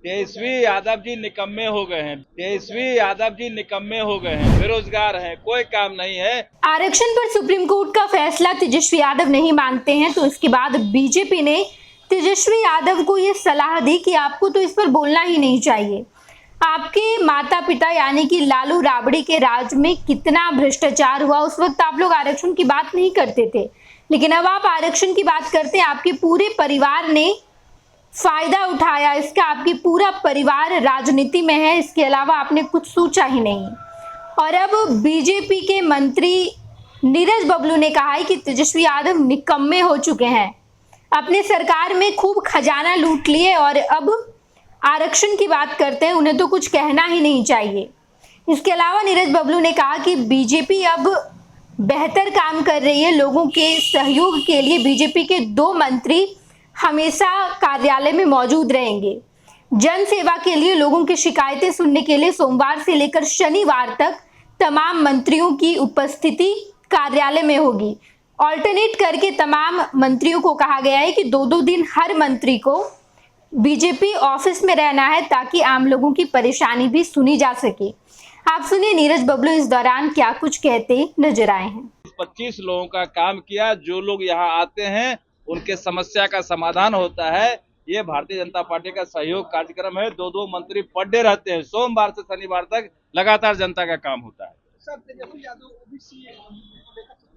तेजस्वी यादव जी निकम्मे हो गए हैं। तेजस्वी यादव जी निकम्मे हो गए हैं, बेरोजगार हैं, कोई काम नहीं है। आरक्षण पर सुप्रीम कोर्ट का फैसला तेजस्वी यादव नहीं मानते हैं, तो इसके बाद बीजेपी ने तेजस्वी यादव को ये सलाह दी कि आपको तो इस पर बोलना ही नहीं चाहिए। आपके माता पिता यानी कि लालू राबड़ी के राज में कितना भ्रष्टाचार हुआ, उस वक्त आप लोग आरक्षण की बात नहीं करते थे, लेकिन अब आप आरक्षण की बात करते हैं। आपके पूरे परिवार ने फायदा उठाया इसका, आपकी पूरा परिवार राजनीति में है, इसके अलावा आपने कुछ सोचा ही नहीं। और अब बीजेपी के मंत्री नीरज बबलू ने कहा है कि तेजस्वी यादव निकम्मे हो चुके हैं, अपने सरकार में खूब खजाना लूट लिए और अब आरक्षण की बात करते हैं, उन्हें तो कुछ कहना ही नहीं चाहिए। इसके अलावा नीरज बबलू ने कहा कि बीजेपी अब बेहतर काम कर रही है, लोगों के सहयोग के लिए बीजेपी के 2 मंत्री हमेशा कार्यालय में मौजूद रहेंगे। जन सेवा के लिए, लोगों की शिकायतें सुनने के लिए सोमवार से लेकर शनिवार तक तमाम मंत्रियों की उपस्थिति कार्यालय में होगी। ऑल्टरनेट करके तमाम मंत्रियों को कहा गया है कि 2-2 दिन हर मंत्री को बीजेपी ऑफिस में रहना है, ताकि आम लोगों की परेशानी भी सुनी जा सके। आप सुनिए नीरज बबलू इस दौरान क्या कुछ कहते नजर आए हैं। 25 लोगों का काम किया, जो लोग यहाँ आते हैं उनके समस्या का समाधान होता है। ये भारतीय जनता पार्टी का सहयोग कार्यक्रम है। 2-2 मंत्री पर डे रहते हैं, सोमवार से शनिवार तक लगातार जनता का काम होता है।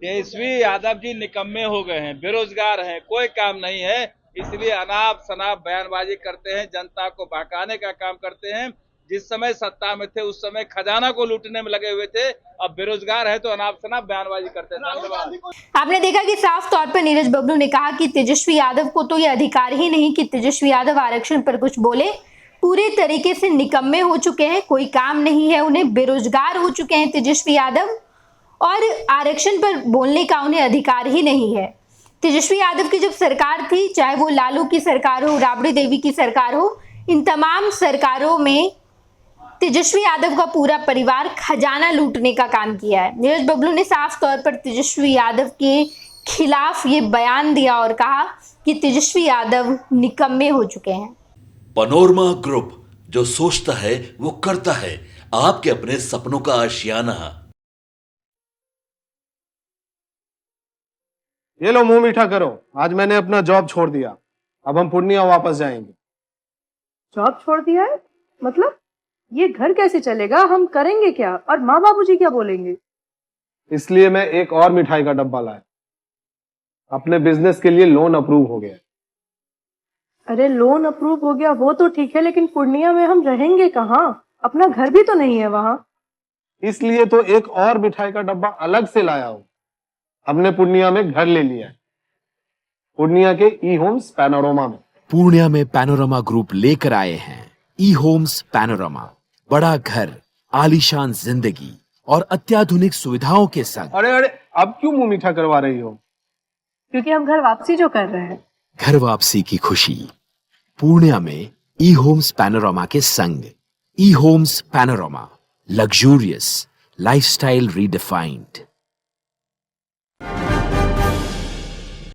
तेजस्वी यादव जी निकम्मे हो गए हैं, बेरोजगार हैं, कोई काम नहीं है, इसलिए अनाप शनाप बयानबाजी करते हैं, जनता को बहकाने का काम करते हैं। जिस समय सत्ता में थे उस समय खजाना को लूटने में लगे हुए थे, अब बेरोजगार है तो अनाप शनाप बयानबाजी करते हैं। धन्यवाद। आपने देखा कि साफ तौर पर नीरज बबलू ने कहा कि तेजस्वी यादव को तो ये अधिकार ही नहीं कि तेजस्वी यादव आरक्षण पर कुछ बोले। पूरे तरीके से निकम्मे हो चुके हैं, कोई काम नहीं है उन्हें, बेरोजगार हो चुके हैं तेजस्वी यादव, और आरक्षण पर बोलने का उन्हें अधिकार ही नहीं है। तेजस्वी यादव की जब सरकार थी, चाहे वो लालू की सरकार हो, राबड़ी देवी की सरकार हो, इन तमाम सरकारों में तेजस्वी यादव का पूरा परिवार खजाना लूटने का काम किया है। नीरज बबलू ने साफ तौर पर तेजस्वी यादव के खिलाफ ये बयान दिया और कहा कि तेजस्वी यादव निकम्मे हो चुके हैं। पैनोरमा ग्रुप, जो सोचता है वो करता है, आपके अपने सपनों का आशियाना। ये लो मुंह मीठा करो, आज मैंने अपना जॉब छोड़ दिया, अब हम पूर्णिया वापस जाएंगे। जॉब छोड़ दिया है? मतलब ये घर कैसे चलेगा, हम करेंगे क्या, और माँ बाबूजी क्या बोलेंगे? इसलिए मैं एक और मिठाई का डब्बा लाया, अपने बिजनेस के लिए लोन अप्रूव हो गया। अरे लोन अप्रूव हो गया वो तो ठीक है, लेकिन पूर्णिया में हम रहेंगे कहाँ? अपना घर भी तो नहीं है वहां। इसलिए तो एक और मिठाई का डब्बा अलग से लाया हूं, हमने पूर्णिया में घर ले लिया है, पूर्णिया के ई होम्स पैनोरमा में। पूर्णिया में पैनोरमा ग्रुप लेकर आए हैं ई होम्स पैनोरमा, बड़ा घर, आलीशान जिंदगी और अत्याधुनिक सुविधाओं के संग। अरे अरे, अब क्यों मुंह मीठा करवा रही हो? क्योंकि हम घर वापसी जो कर रहे हैं। घर वापसी की खुशी पूर्णिया में ई होम्स पैनोरमा के संग। E Homes Panorama, luxurious lifestyle redefined.